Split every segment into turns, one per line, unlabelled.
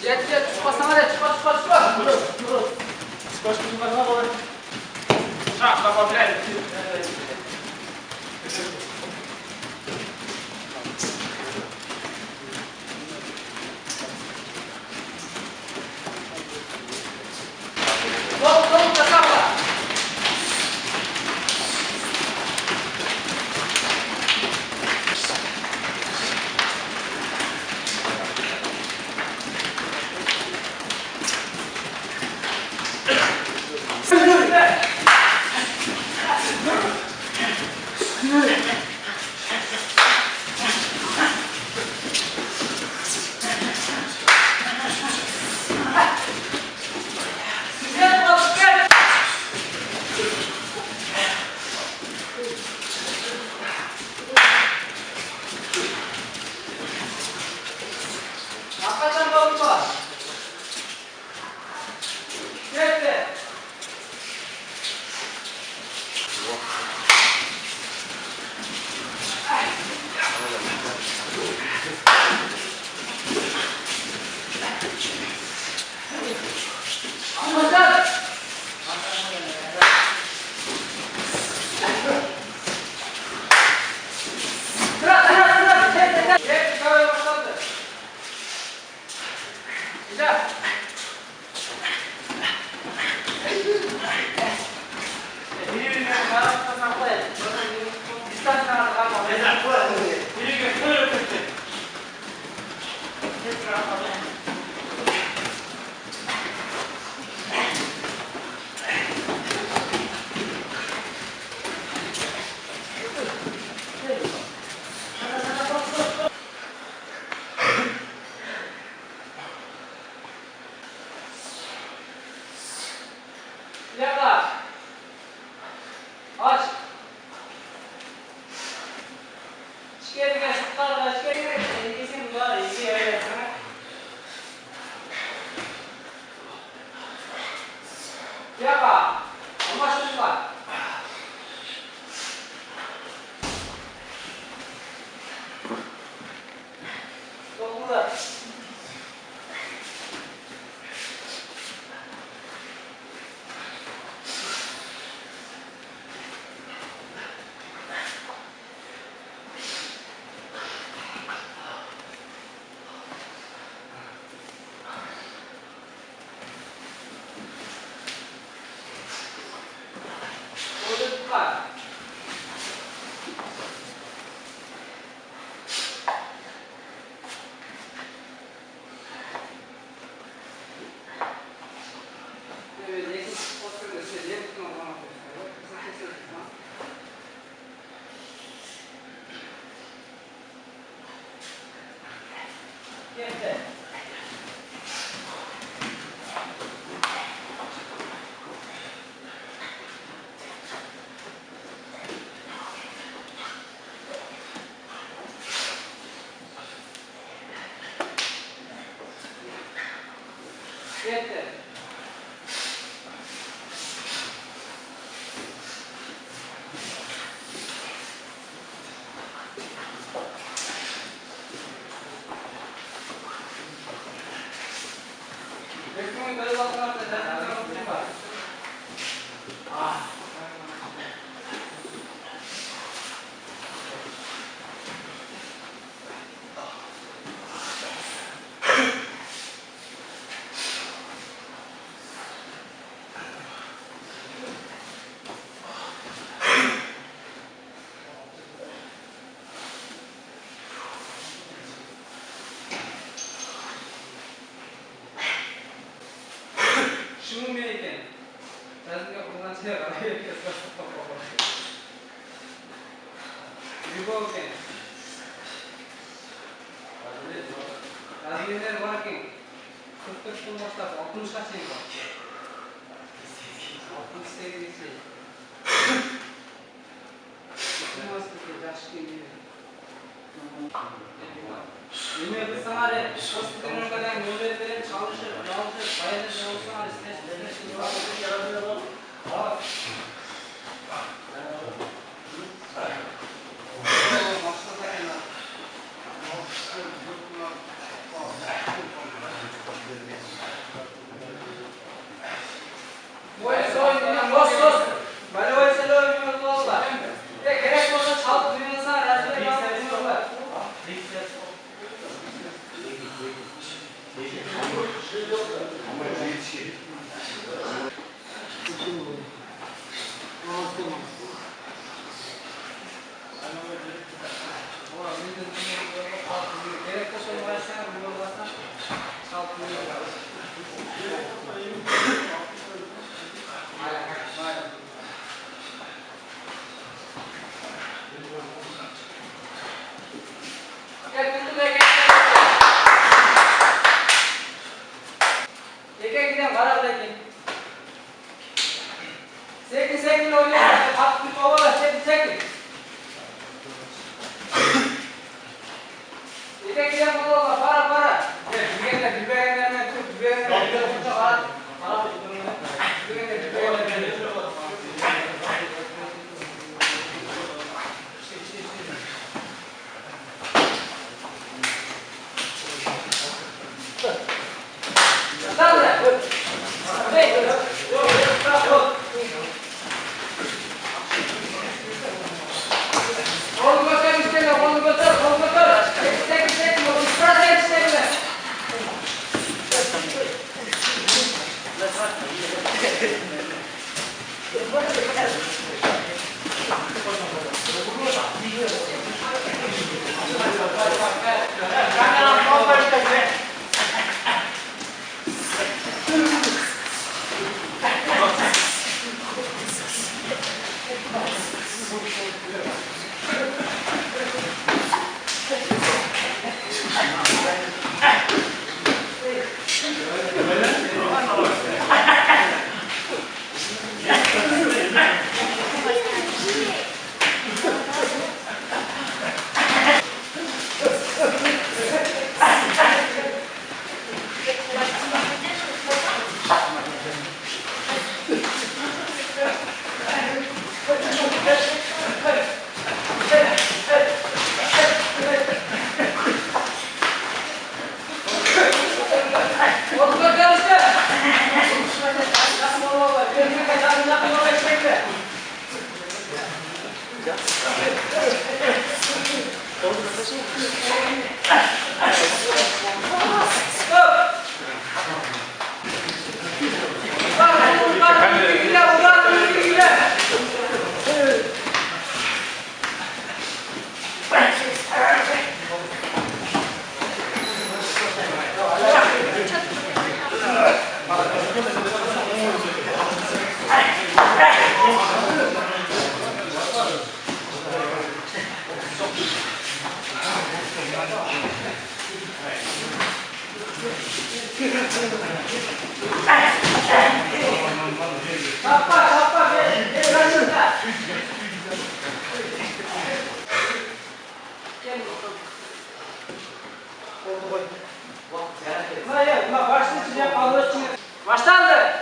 Jet, çıkmasana de, çıkma.
Сколько не могла было? Шаг, добавляй.
Gol, kasapla. Hakikaten balık var. Bekle. Anlaşıldı. Sıra. Hep çıkarmaya başladı. Güzel. Birbirine karanlıktan koyalım. Distans kanalı kalmadı.
Neden koyalım? Biri götürür öpüktü. Tekrar alalım.
Yaklaş. Aç. Çık geri gel. Sıklarla çık geri gel. İlgisini var. İlgi öyle. Yapma. Amaçlı var. Dokunda. Orada tutar. Evet, yakın spor gösteriyor. Yakın olmamak gerekiyor. Kısa kesiyoruz şu an. Yeter. Yeter. Beklemeyin, böyle bakmak da dersin var. Şunu meleken. Lazım ya bundan şey var. Riboken. Lazım varken. 40 gün başlar. 60 kaç yıl var? 68 yıl. Üniversitede yaş geliyor. Yemeği sana de hospitalin kadar nöbetlerin çalışır, bayağı da olsa stres yaratıyor. Ekekten karar verin. Sekin oynayın. At bir kovala sekin. Ekekten kovala para. Ekekten biberlerine tut biberlerine tut para. Başlandı.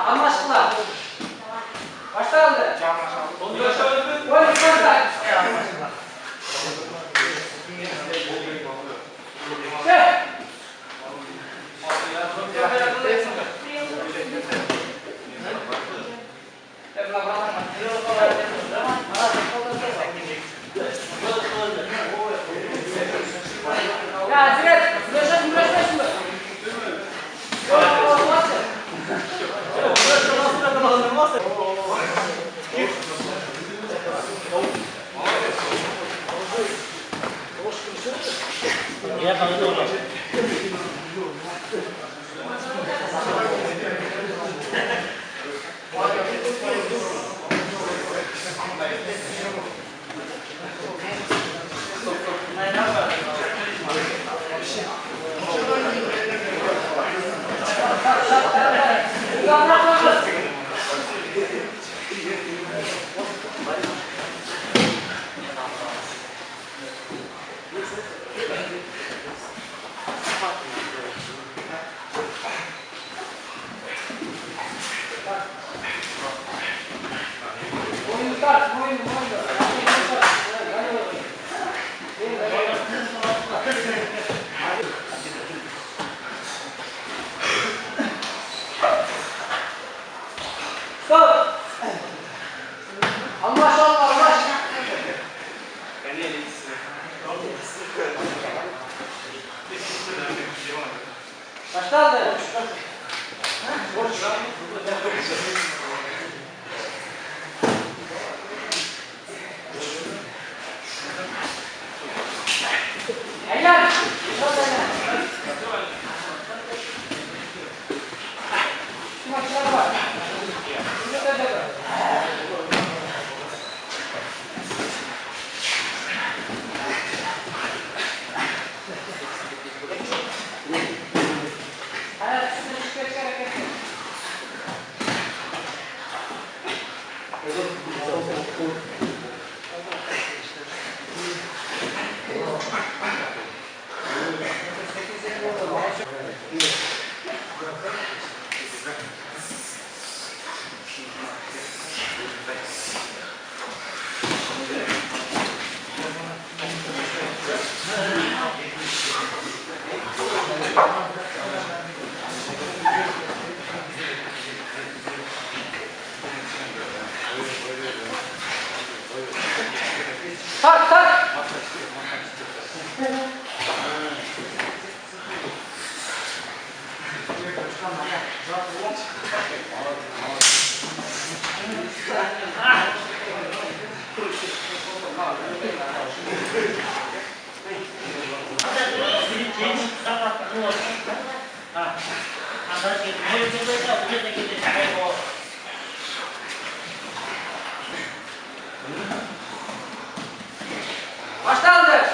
Anlaştılar. Başlandı. Ya Ziret, güreşme şimdi.
Ya kaldı orada.
Allah Allah Allah. Kaçta aldı? Helal. Şu maçlar var. Tak tak. Başlandı.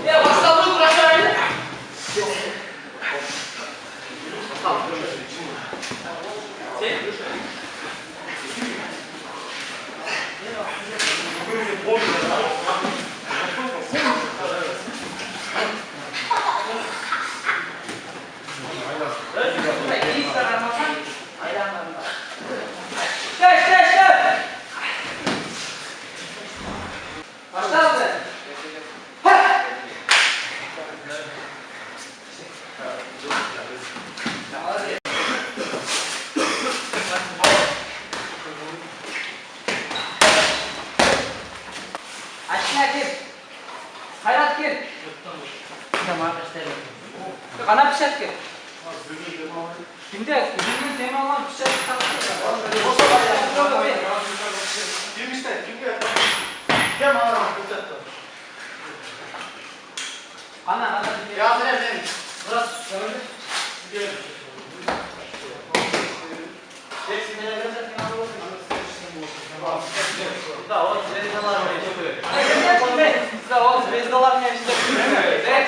Ya başlandı bırakın. Başlandı. Aşkına kim? Hayrat kim? Tamam gösterelim. Bana pişat kim? Şimdi bizim tema olan pişat tanıtıyor.
Girmişler, kim Gel bana
Ana.
Ya ben.
Burası gördün.
Gel.
Da o zvezdalar var o zvezdalar ne işte. Evet.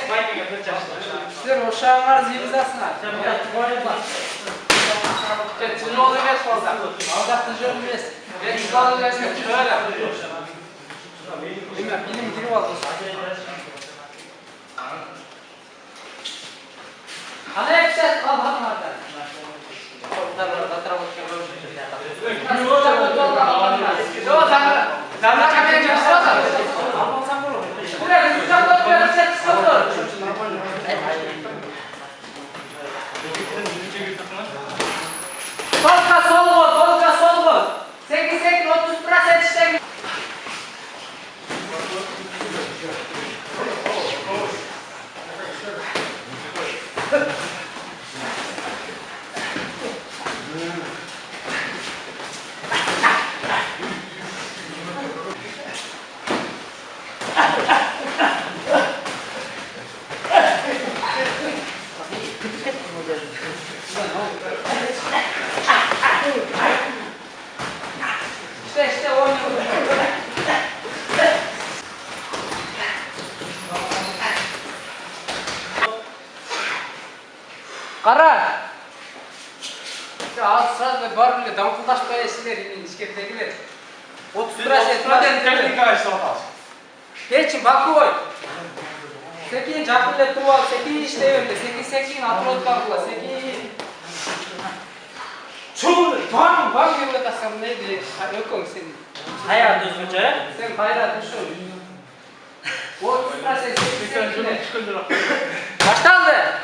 Sizler uşağınlar zivizasına. Ne oluyor bez fazla? Aldatıcı olmuyoruz. Ben İslam'ı versin şöyle. Bilmem bilim girip aldım. Ana hepsi al hanım artık. Tolga sol gol. 8-8 30% işte. İşte oynuyor. Karar. İşte az sırada var bile damkıldaşmaya esiler iskelettekiler. 30%
Teknik ayışlamaz.
Geçin bakı koy. 8 jakule tuval 8 işte öyle 8 atrot bakla 8 Çul bang gibi tasam neydi? Yok o senin.
Hayal düzgünce.
Sen hayra düşün. O 30% Başlandı.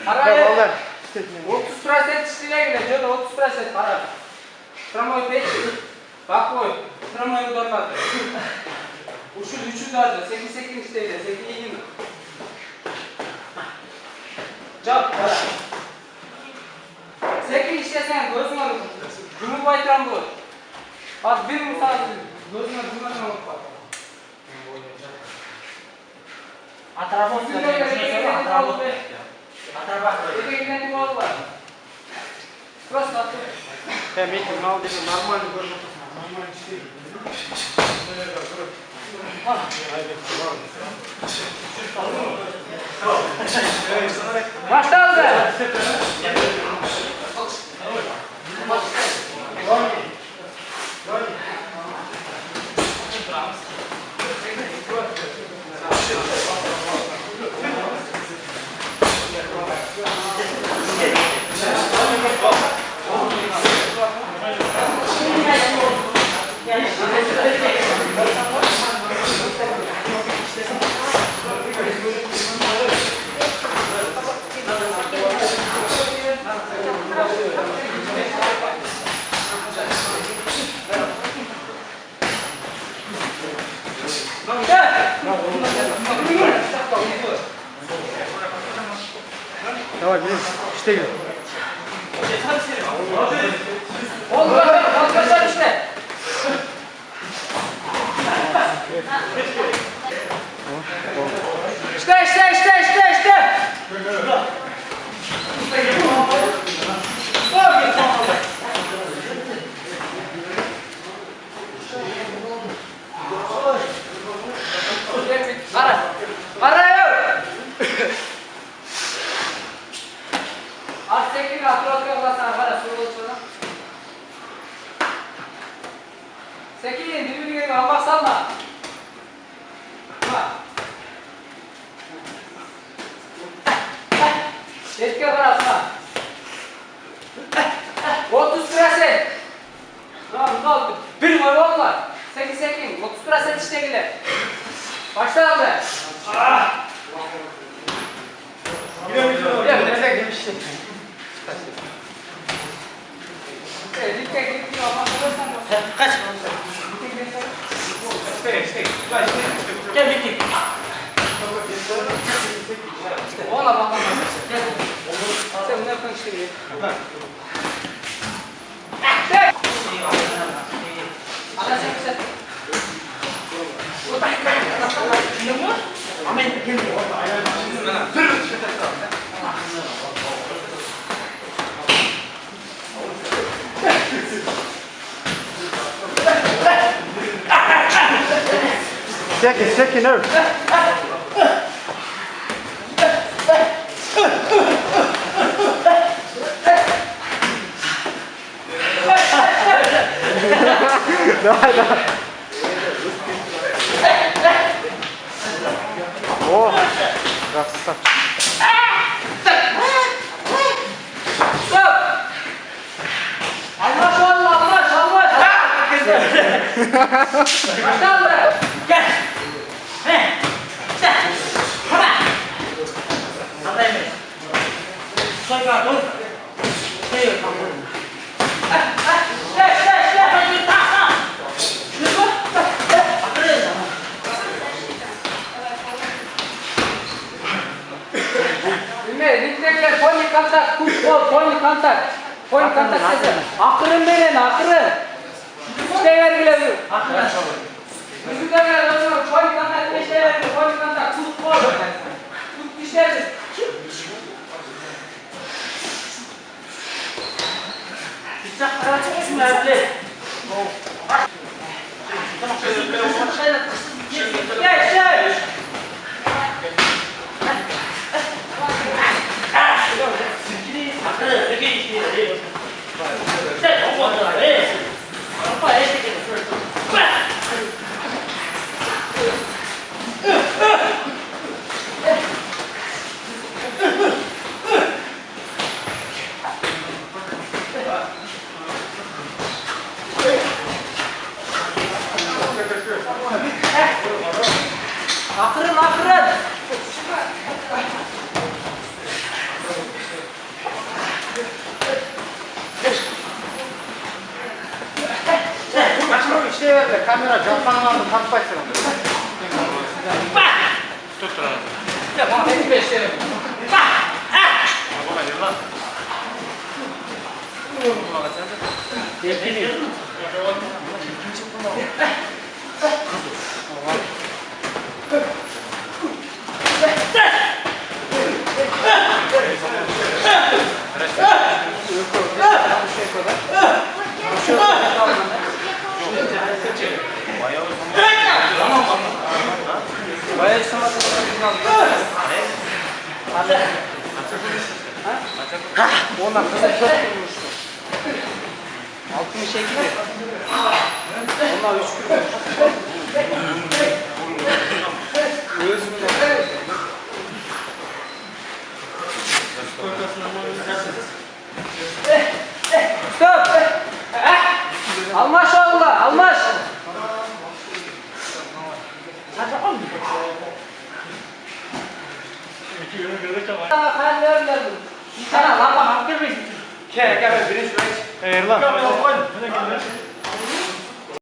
Araya 30% işleyine gidiyor. 30% para. Tramvay pek. Bak koy. Tramvayı dönmez. Uçul 300 lazım. 8 işleyine. 8 20. Cevap para. 8 işlesen gözüme bakın. Cumhurbaşkanı tramvay. Bak bir musafir. Gözüme cumhurbaşkanı bak.
Atrapos atrapos.
Ini ini mau apa? Terus satu.
Kami mau di normal
Başladı.
Давай, бери. 4.
Oldu başlar işte. İşte. Ara yok. Artık bir atlat yollasana bana sorulsana. Sekirin birbirine almak salma. Bak. Yetki arasına. 30%. Tamam ne oldu? Bir gol oldular. 8 30% işte gider. Başlayalım. Gidiyor. Nerede girmişsin? Dikkat ama
Kaç. Gel bitti.
ona bakalım. Sen ne yapıyorsun şimdi? Ada sen.
Amin. Gel.
Second nerve.
Давай, давай. О, красота.
Almaş oğlum, almaş, almaş. Baştan buraya. Gel. He. Gel. Tamam. Anlayın beni. Soyma, dur. Şey yok, tamam. Gel. Hadi, tamam. Şunu koy. Bakırız.
Ringdekiler point contact, push ball, point contact. Point contact dedi. Akırın beni, akırın. İşte vergiler.
Bakırız.
Yüzüde ver, point contact, işte vergiler, point contact, push ball. Tut dişleri.
Bıçak kıraçık şu evli. Gel. Bakırız, peki işte. Sen olmadı abi. Apa ya çekelim. Akırın.
Kaçma işte verdi. Kamera camdan aldı. Takpaysın.
Ya bana hep beşlerim. Bayağı işlemez. Ona kısa çok vurmuştu. 62. Onlar 3 Stop! Almaş oğlu, almaş!
Sana lapa hakkı mı?
Gel birinci. Lan.